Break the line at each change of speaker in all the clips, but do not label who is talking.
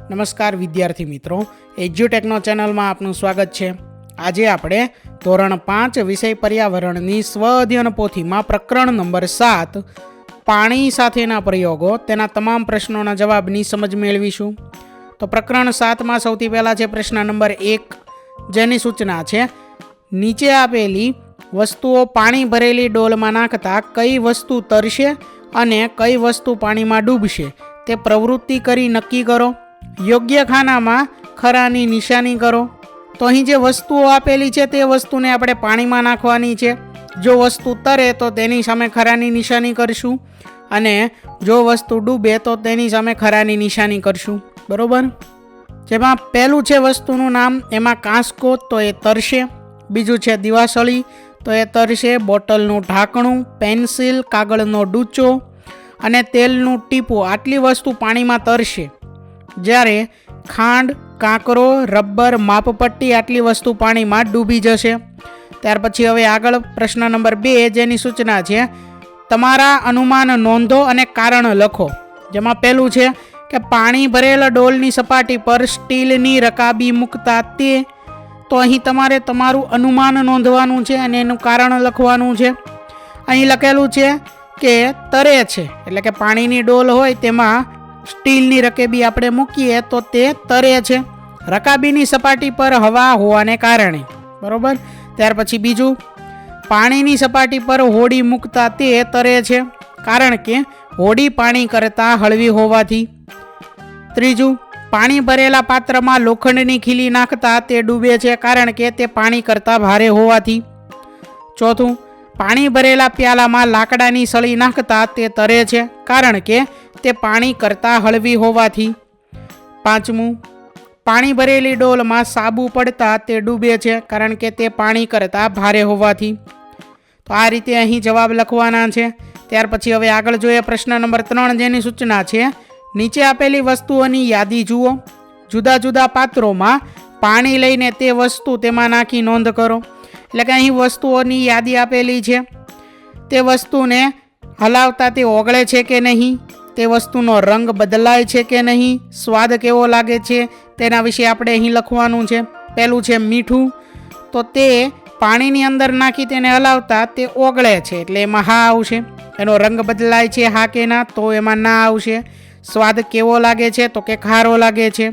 નમસ્કાર વિદ્યાર્થી મિત્રો, એજ્યુટેકનો ચેનલમાં આપનું સ્વાગત છે। આજે આપણે ધોરણ 5 વિષય પર્યાવરણની સ્વ અધ્યયન પોથીમાં પ્રકરણ નંબર 7 પાણી સાથેના પ્રયોગો તેના તમામ પ્રશ્નોના જવાબની સમજ મેળવીશું। તો પ્રકરણ 7માં સૌથી પહેલા છે પ્રશ્ન નંબર 1, જેની સૂચના છે નીચે આપેલી વસ્તુઓ પાણી ભરેલી ડોલમાં નાખતા કઈ વસ્તુ તરશે અને કઈ વસ્તુ પાણીમાં ડૂબશે તે પ્રવૃત્તિ કરી નક્કી કરો। યોગ્ય ખાનામાં ખરાની નિશાની કરો। તો અહીં જે વસ્તુઓ આપેલી છે તે વસ્તુને આપણે પાણીમાં નાખવાની છે। જો વસ્તુ તરે તો તેની સામે ખરાની નિશાની કરશું અને જો વસ્તુ ડૂબે તો તેની સામે ખરાની નિશાની કરશું, બરોબર। જેમાં પહેલું છે વસ્તુનું નામ, એમાં કાંસકો તો એ તરશે। બીજું છે દિવાસળી તો એ તરશે। બોટલનું ઢાંકણું, પેન્સિલ, કાગળનો ડૂચો અને તેલનું ટીપું, આટલી વસ્તુ પાણીમાં તરશે। જ્યારે ખાંડ, કાંકરો, રબર, માપપટ્ટી આટલી વસ્તુ પાણીમાં ડૂબી જશે। ત્યાર પછી હવે આગળ પ્રશ્ન નંબર 2, જેની સૂચના છે તમારા અનુમાન નોંધો અને કારણ લખો। જેમાં પહેલું છે કે પાણી ભરેલા ડોલની સપાટી પર સ્ટીલની રકાબી મૂકતા તે, તો અહીં તમારે તમારું અનુમાન નોંધવાનું છે અને એનું કારણ લખવાનું છે। અહીં લખેલું છે કે તરે છે, એટલે કે પાણીની ડોલ હોય તેમાં સ્ટીલની રકેબી આપણે મૂકીએ તો તે તરે છે, રકાબીની સપાટી પર હવા હોવાને કારણે, બરોબર। ત્યાર પછી બીજું, પાણીની સપાટી પર હોડી મૂકતા તે તરે છે કારણ કે હોડી પાણી કરતાં હળવી હોવાથી। ત્રીજું, પાણી ભરેલા પાત્રમાં લોખંડની ખીલી નાખતા તે ડૂબે છે કારણ કે તે પાણી કરતાં ભારે હોવાથી। ચોથું, પાણી ભરેલા પ્યાલામાં લાકડાની સળી નાખતા તે તરે છે કારણ કે તે પાણી કરતાં હળવી હોવાથી। પાંચમું, પાણી ભરેલી ડોલમાં સાબુ પડતા તે ડૂબે છે કારણ કે તે પાણી કરતાં ભારે હોવાથી। તો આ રીતે અહીં જવાબ લખવાના છે। ત્યાર પછી હવે આગળ જોઈએ પ્રશ્ન નંબર 3, જેની સૂચના છે નીચે આપેલી વસ્તુઓની યાદી જુઓ। જુદા જુદા પાત્રોમાં પાણી લઈને તે વસ્તુ તેમાં નાખી નોંધ કરો। એટલે કે અહીં વસ્તુઓની યાદી આપેલી છે, તે વસ્તુને હલાવતા તે ઓગળે છે કે નહીં, તે વસ્તુનો રંગ બદલાય છે કે નહીં, સ્વાદ કેવો લાગે છે, તેના વિશે આપણે અહીં લખવાનું છે। પહેલું છે મીઠું, તો તે પાણીની અંદર નાખી તેને હલાવતા તે ઓગળે છે એટલે એમાં હા આવશે। એનો રંગ બદલાય છે હા કે ના, તો એમાં ના આવશે। સ્વાદ કેવો લાગે છે તો કે ખારો લાગે છે।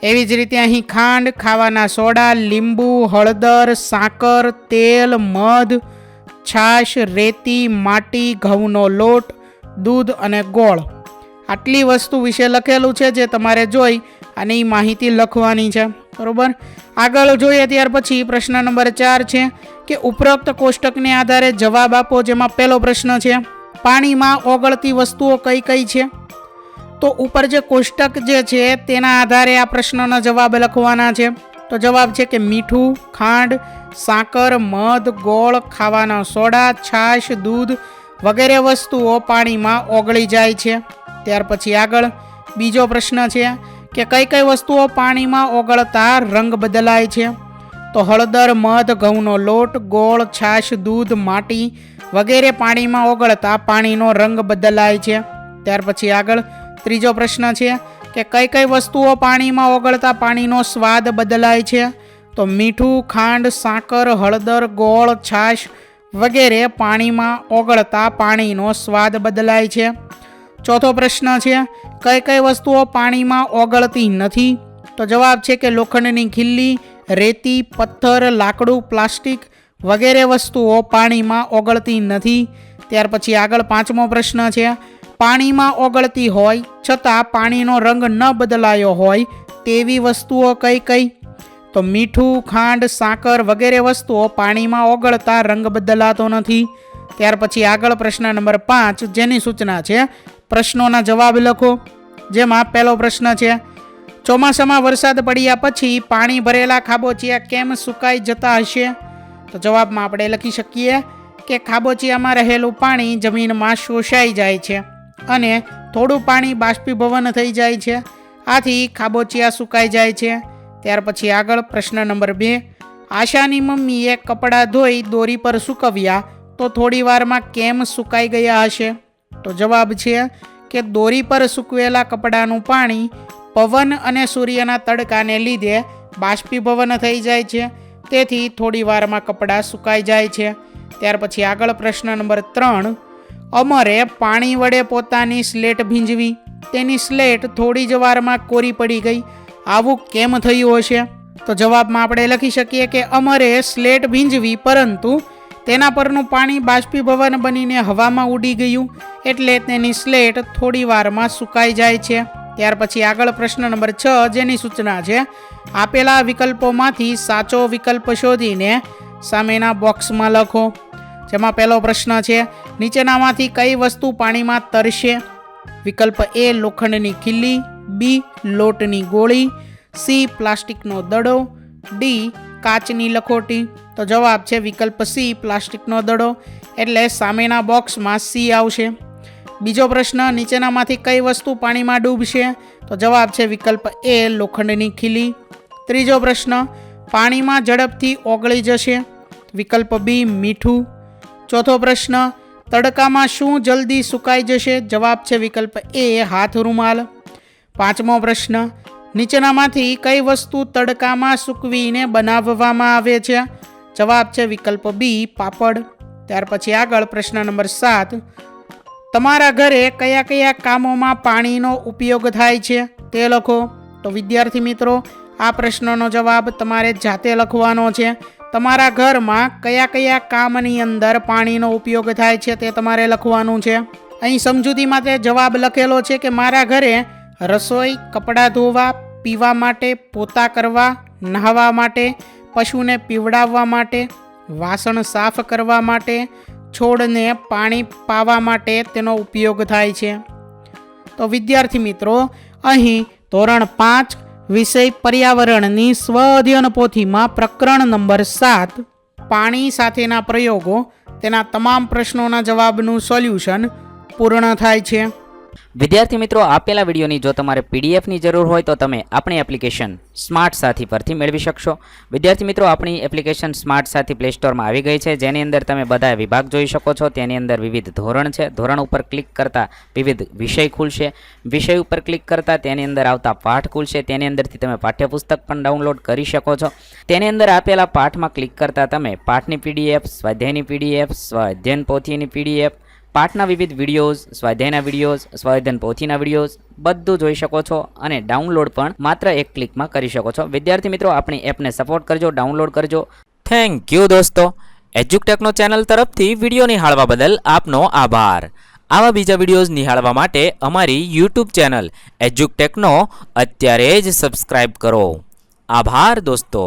એવી જ રીતે અહીં ખાંડ, ખાવાના સોડા, લીંબુ, હળદર, સાકર, તેલ, મધ, છાશ, રેતી, માટી, ઘઉંનો લોટ, દૂધ અને ગોળ, આટલી વસ્તુ વિશે લખેલું છે જે તમારે જોઈ અને એ માહિતી લખવાની છે, બરોબર। આગળ જોઈએ ત્યાર પછી પ્રશ્ન નંબર 4 છે કે ઉપરોક્ત કોષ્ટકને આધારે જવાબ આપો। જેમાં પહેલો પ્રશ્ન છે પાણીમાં ઓગળતી વસ્તુઓ કઈ કઈ છે? તો ઉપર જે કોષ્ટક જે છે તેના આધારે આ પ્રશ્નનો જવાબ લખવાના છે। તો જવાબ છે કે મીઠું, ખાંડ, સાકર, મધ, ગોળ, ખાવાના સોડા, છાશ, દૂધ વગેરે વસ્તુઓ પાણીમાં ઓગળી જાય છે। ત્યાર પછી આગળ બીજો પ્રશ્ન છે કે કઈ કઈ વસ્તુઓ પાણીમાં ઓગળતા રંગ બદલાય છે? તો હળદર, મધ, ઘઉંનો લોટ, ગોળ, છાશ, દૂધ, માટી વગેરે પાણીમાં ઓગળતા પાણીનો રંગ બદલાય છે। ત્યાર પછી આગળ ત્રીજો પ્રશ્ન છે કે કઈ કઈ વસ્તુઓ પાણીમાં ઓગળતા પાણીનો સ્વાદ બદલાય છે? તો મીઠું, ખાંડ, સાકર, હળદર, ગોળ, છાશ વગેરે પાણીમાં ઓગળતા પાણીનો સ્વાદ બદલાય છે। ચોથો પ્રશ્ન છે કઈ કઈ વસ્તુઓ પાણીમાં ઓગળતી નથી? તો જવાબ છે કે લોખંડની ખીલી, રેતી, પથ્થર, લાકડું, પ્લાસ્ટિક વગેરે વસ્તુઓ પાણીમાં ઓગળતી નથી। ત્યાર પછી આગળ પાંચમો પ્રશ્ન છે પાણીમાં ઓગળતી હોય છતાં પાણીનો રંગ ન બદલાયો હોય તેવી વસ્તુઓ કઈ કઈ? તો મીઠું, ખાંડ, સાકર વગેરે વસ્તુઓ પાણીમાં ઓગળતા રંગ બદલાતો નથી। ત્યાર પછી આગળ પ્રશ્ન નંબર 5, જેની સૂચના છે પ્રશ્નોના જવાબ લખો। જેમાં પહેલો પ્રશ્ન છે ચોમાસામાં વરસાદ પડ્યા પછી પાણી ભરેલા ખાબોચિયા કેમ સુકાઈ જતા હશે? તો જવાબમાં આપણે લખી શકીએ કે ખાબોચિયામાં રહેલું પાણી જમીનમાં શોષાઈ જાય છે અને થોડું પાણી બાષ્પીભવન થઈ જાય છે, આથી ખાબોચિયા સુકાઈ જાય છે। ત્યાર પછી આગળ પ્રશ્ન નંબર 2, આશાની મમ્મીએ કપડાં ધોઈ દોરી પર સૂકવ્યા તો થોડી વારમાં કેમ સુકાઈ ગયા હશે? તો જવાબ છે કે દોરી પર સૂકવેલા કપડાનું પાણી પવન અને સૂર્યના તડકાને લીધે બાષ્પીભવન થઈ જાય છે, તેથી થોડી વારમાં કપડાં સુકાઈ જાય છે. ત્યાર પછી આગળ પ્રશ્ન નંબર 3. અમરે પાણી વડે પોતાની સ્લેટ ભીંજવી, તેની સ્લેટ થોડી જ વારમાં કોરી પડી ગઈ. આવું કેમ થયું હશે? તો જવાબમાં આપણે લખી શકીએ કે અમરે સ્લેટ ભીંજવી, પરંતુ તેના પરનું પાણી બાષ્પીભવન બનીને હવામાં ઉડી ગયું, એટલે તેની સ્લેટ થોડી વારમાં સુકાઈ જાય છે. ત્યાર પછી આગળ પ્રશ્ન નંબર 6, જેની સૂચના છે આપેલા વિકલ્પોમાંથી સાચો વિકલ્પ શોધીને સામેના બોક્સમાં લખો. જેમાં પહેલો પ્રશ્ન છે, નીચેનામાંથી કઈ વસ્તુ પાણીમાં તરશે? વિકલ્પ A લોખંડની ખીલી, B લોટની ગોળી, C પ્લાસ્ટિકનો દડો, D કાચની લખોટી. તો જવાબ છે વિકલ્પ C પ્લાસ્ટિકનો દડો, એટલે સામેના બોક્સમાં C આવશે. બીજો પ્રશ્ન, નીચેનામાંથી કઈ વસ્તુ પાણીમાં ડૂબશે? તો જવાબ છે વિકલ્પ A લોખંડની ખીલી. ત્રીજો પ્રશ્ન, પાણીમાં ઝડપથી ઓગળી જશે? વિકલ્પ B મીઠું. ચોથો પ્રશ્ન, તડકામાં શું જલ્દી સુકાઈ જશે? જવાબ છે વિકલ્પ A હાથ રૂમાલ. પાંચમો પ્રશ્ન, નીચેનામાંથી કઈ વસ્તુ તડકામાં સૂકવીને બનાવવામાં આવે છે? જવાબ છે વિકલ્પ B પાપડ. ત્યાર પછી આગળ પ્રશ્ન નંબર 7, તમારા ઘરે કયા કયા કામોમાં પાણીનો ઉપયોગ થાય છે તે લખો. તો વિદ્યાર્થી મિત્રો, આ પ્રશ્નનો જવાબ તમારે જાતે લખવાનો છે. તમારા ઘરમાં કયા કયા કામની અંદર પાણીનો ઉપયોગ થાય છે તે તમારે લખવાનું છે. અહીં સમજૂતી માટે જવાબ લખેલો છે કે મારા ઘરે રસોઈ, કપડાં ધોવા, પીવા માટે, પોતા કરવા, નહાવા માટે, પશુને પીવડાવવા માટે, વાસણ સાફ કરવા માટે, છોડને પાણી પાવા માટે તેનો ઉપયોગ થાય છે. તો વિદ્યાર્થી મિત્રો, અહીં ધોરણ 5 વિષય પર્યાવરણની સ્વ અધ્યયન પોથીમાં પ્રકરણ નંબર 7 પાણી સાથેના પ્રયોગો, તેના તમામ પ્રશ્નોના જવાબનું સોલ્યુશન પૂર્ણ થાય છે.
વિદ્યાર્થી મિત્રો, આપેલા વિડીયોની જો તમારે પીડીએફની જરૂર હોય તો તમે આપણી એપ્લિકેશન સ્માર્ટ સાથી પરથી મેળવી શકશો. વિદ્યાર્થી મિત્રો, આપણી એપ્લિકેશન સ્માર્ટ સાથી પ્લે સ્ટોરમાં આવી ગઈ છે, જેની અંદર તમે બધા વિભાગ જોઈ શકો છો. તેની અંદર વિવિધ ધોરણ છે. ધોરણ ઉપર ક્લિક કરતાં વિવિધ વિષય ખુલશે. વિષય ઉપર ક્લિક કરતાં તેની અંદર આવતા પાઠ ખુલશે. તેની અંદરથી તમે પાઠ્યપુસ્તક પણ ડાઉનલોડ કરી શકો છો. તેની અંદર આપેલા પાઠમાં ક્લિક કરતાં તમે પાઠની પીડીએફ, સ્વાધ્યાયની પીડીએફ, સ્વાધ્યાયન પોથીની પીડીએફ, પાઠના વિવિધ વિડીયોઝ, સ્વાધ્યાયના વિડીયોઝ, સ્વાધ્યાયન પોથીના વિડીયોઝ બધું જોઈ શકો છો અને ડાઉનલોડ પણ માત્ર એક ક્લિકમાં કરી શકો છો. વિદ્યાર્થી મિત્રો, આપણી એપને સપોર્ટ કરજો, ડાઉનલોડ કરજો. થેન્ક યુ દોસ્તો. એજ્યુકટેકનો ચેનલ તરફથી વિડીયો નિહાળવા બદલ આપનો આભાર. આવા બીજા વિડીયોઝ નિહાળવા માટે અમારી યુટ્યુબ ચેનલ એજ્યુકટેકનો અત્યારે જ સબસ્ક્રાઇબ કરો. આભાર દોસ્તો.